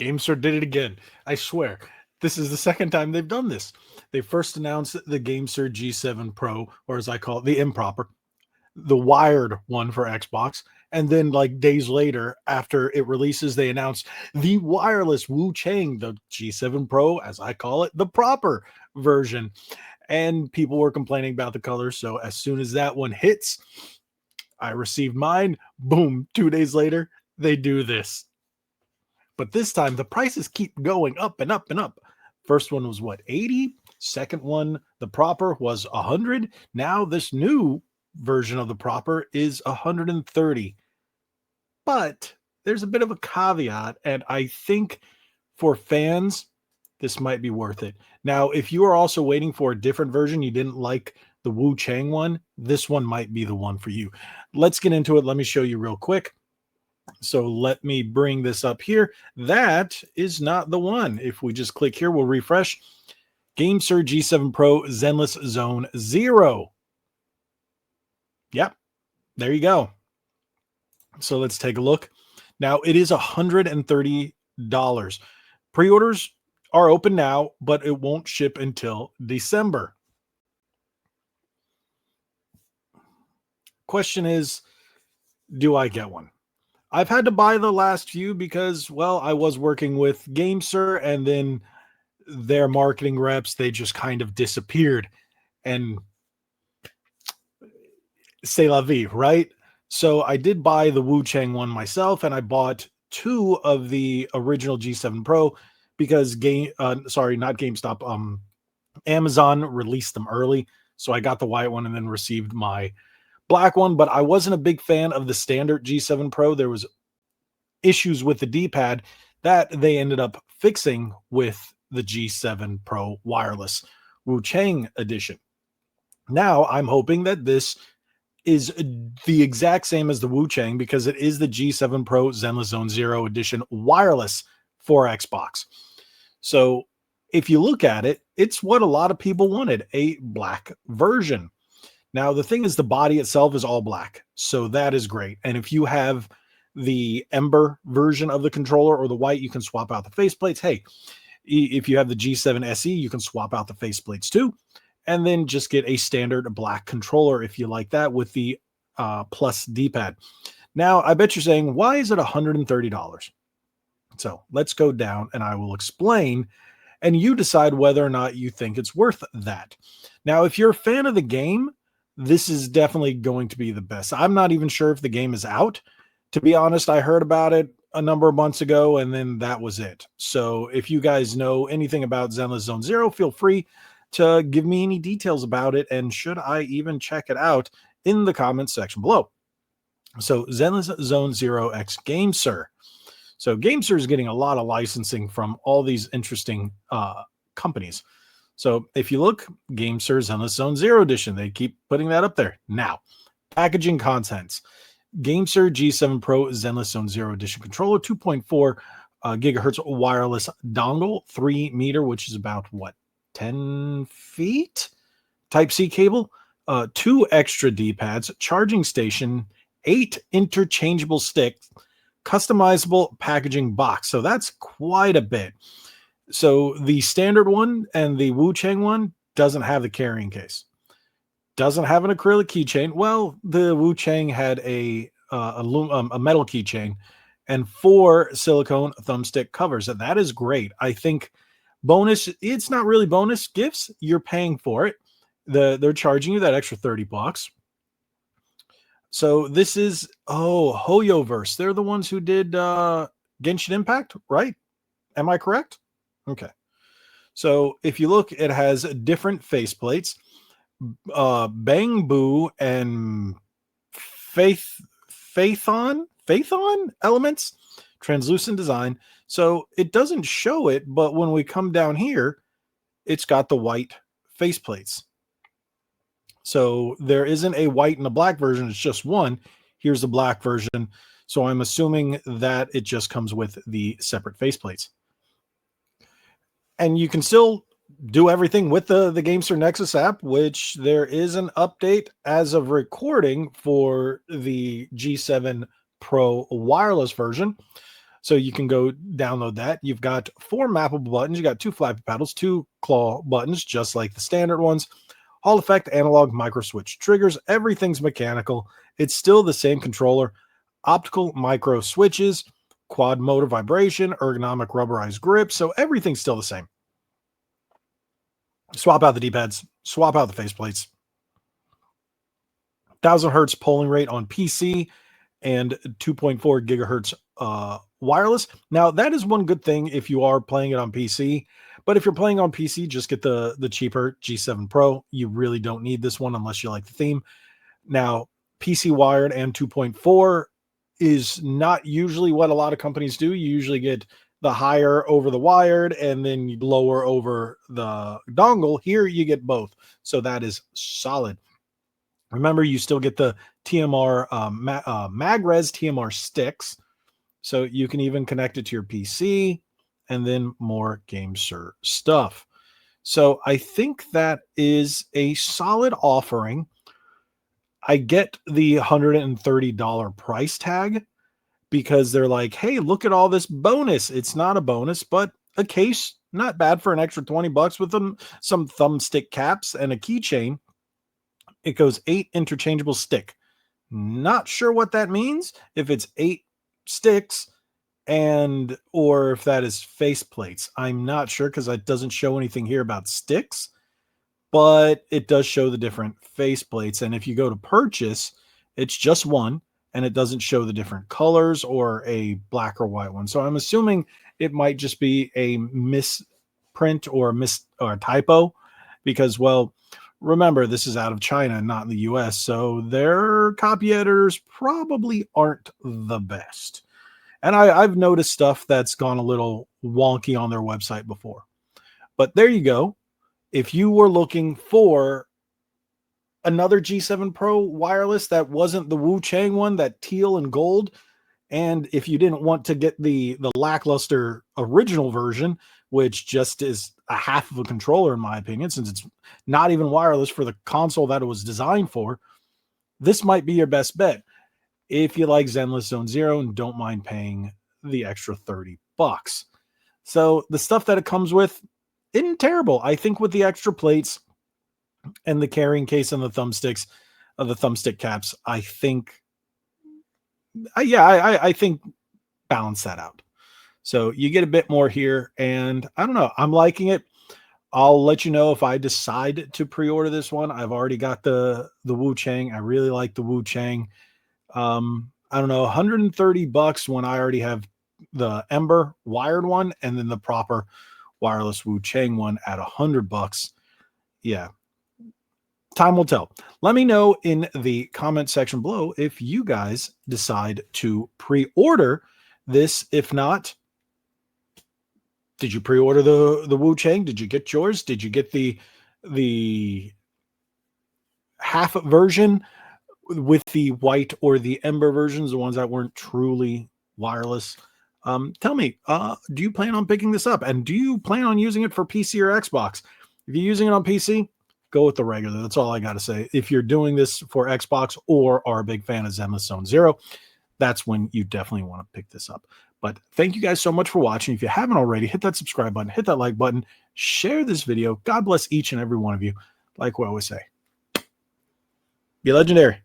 GameSir did it again. I swear. This is the second time they've done this. They first announced the GameSir G7 Pro, or as I call it, the improper, the wired one for Xbox. And then, like days later, after it releases, they announce the wireless Wu Chang, the G7 Pro, as I call it, the proper version. And people were complaining about the colors. So as soon as that one hits, I received mine. Boom. 2 days later, they do this. But this time the prices keep going up and up and up. First one was what, 80? Second one, the proper, was 100. Now this new version of the proper is 130. But there's a bit of a caveat, and I think for fans, this might be worth it. Now, if you are also waiting for a different version, you didn't like the Wu Chang one, this one might be the one for you. Let's get into it. Let me show you real quick. So let me bring this up here. That is not the one. If we just click here, we'll refresh. GameSir G7 Pro Zenless Zone Zero. Yep, there you go. So let's take a look. Now it is $130. Pre-orders are open now, but it won't ship until December. Question is, do I get one? I've had to buy the last few because, well, I was working with GameSir, and then their marketing reps, they just kind of disappeared. And c'est la vie, right? So I did buy the Wu Chang one myself, and I bought 2 of the original G7 Pro because not GameStop, Amazon released them early. So I got the white one and then received my black one, but I wasn't a big fan of the standard G7 Pro. There was issues with the D-pad that they ended up fixing with the G7 Pro wireless Wu Chang edition. Now I'm hoping that this is the exact same as the Wu Chang because it is the G7 Pro Zenless Zone Zero Edition wireless for Xbox. So if you look at it, it's what a lot of people wanted, a black version. Now, the thing is, the body itself is all black, so that is great. And if you have the Ember version of the controller or the white, you can swap out the faceplates. Hey, if you have the G7 SE, you can swap out the faceplates too, and then just get a standard black controller if you like that with the plus D-pad. Now, I bet you're saying, why is it $130? So let's go down and I will explain, and you decide whether or not you think it's worth that. Now, if you're a fan of the game, this is definitely going to be the best. I'm not even sure if the game is out. To be honest, I heard about it a number of months ago, and then that was it. So if you guys know anything about Zenless Zone Zero, feel free to give me any details about it, and should I even check it out in the comments section below. So Zenless Zone Zero X GameSir. So GameSir is getting a lot of licensing from all these interesting companies. So if you look, GameSir Zenless Zone Zero Edition, they keep putting that up there. Now, packaging contents. GameSir G7 Pro Zenless Zone Zero Edition controller, 2.4 gigahertz wireless dongle, 3 meter, which is about, what, 10 feet? Type-C cable, 2 extra D-pads, charging station, 8 interchangeable sticks, customizable packaging box. So that's quite a bit. So the standard one and the Wu Chang one doesn't have the carrying case. Doesn't have an acrylic keychain. Well, the Wu Chang had a metal keychain and 4 silicone thumbstick covers. And that is great. I think bonus, it's not really bonus gifts. You're paying for it. They're charging you that extra $30. So this is, HoYoverse. They're the ones who did Genshin Impact, right? Am I correct? Okay. So if you look, it has different faceplates, Bang Boo and Faithon elements, translucent design. So it doesn't show it, but when we come down here, it's got the white faceplates. So there isn't a white and a black version. It's just one. Here's the black version. So I'm assuming that it just comes with the separate faceplates. And you can still do everything with the GameSir Nexus app, which there is an update as of recording for the G7 Pro wireless version. So you can go download that. You've got 4 mappable buttons. You got 2 flappy paddles, 2 claw buttons, just like the standard ones. Hall effect, analog, micro switch triggers. Everything's mechanical. It's still the same controller. Optical micro switches, quad motor vibration, ergonomic rubberized grip. So everything's still the same. Swap out the D-pads, swap out the faceplates. 1000 hertz polling rate on PC and 2.4 gigahertz wireless. Now, that is one good thing if you are playing it on PC. But if you're playing on PC, just get the cheaper G7 Pro. You really don't need this one unless you like the theme. Now, PC wired and 2.4 is not usually what a lot of companies do. You usually get the higher over the wired and then you lower over the dongle. Here you get both. So that is solid. Remember, you still get the TMR MagRes TMR sticks. So you can even connect it to your PC and then more GameSir stuff. So I think that is a solid offering. I get the $130 price tag because they're like, hey, look at all this bonus. It's not a bonus, but a case, not bad for an extra 20 bucks with them, some thumbstick caps and a keychain. It goes 8 interchangeable stick. Not sure what that means. If it's 8 sticks and or if that is face plates. I'm not sure because it doesn't show anything here about sticks, but it does show the different face plates. And if you go to purchase, it's just one and it doesn't show the different colors or a black or white one. So I'm assuming it might just be a misprint or a typo because, well, remember, this is out of China, not in the US, so their copy editors probably aren't the best. And I've noticed stuff that's gone a little wonky on their website before. But there you go. If you were looking for another G7 Pro wireless that wasn't the Wu Chang one, that teal and gold, and if you didn't want to get the lackluster original version, which just is a half of a controller in my opinion, since it's not even wireless for the console that it was designed for, this might be your best bet if you like Zenless Zone Zero and don't mind paying the extra 30 bucks. So the stuff that it comes with isn't terrible. I think with the extra plates and the carrying case and the thumbsticks, the thumbstick caps, I think I think balance that out. So you get a bit more here, and I don't know. I'm liking it. I'll let you know if I decide to pre-order this one. I've already got the Wu Chang. I really like the Wu Chang. I don't know, 130 bucks when I already have the Ember wired one and then the proper wireless Wu Chang one at 100 bucks. Yeah. Time will tell. Let me know in the comment section below if you guys decide to pre-order this. If not, did you pre-order the Wu Chang? Did you get yours? Did you get the half version with the white or the Ember versions, the ones that weren't truly wireless? Tell me, do you plan on picking this up? And do you plan on using it for PC or Xbox? If you're using it on PC, go with the regular. That's all I got to say. If you're doing this for Xbox or are a big fan of Zenless Zone Zero, that's when you definitely want to pick this up. But thank you guys so much for watching. If you haven't already, hit that subscribe button, hit that like button, share this video. God bless each and every one of you. Like we always say, be legendary.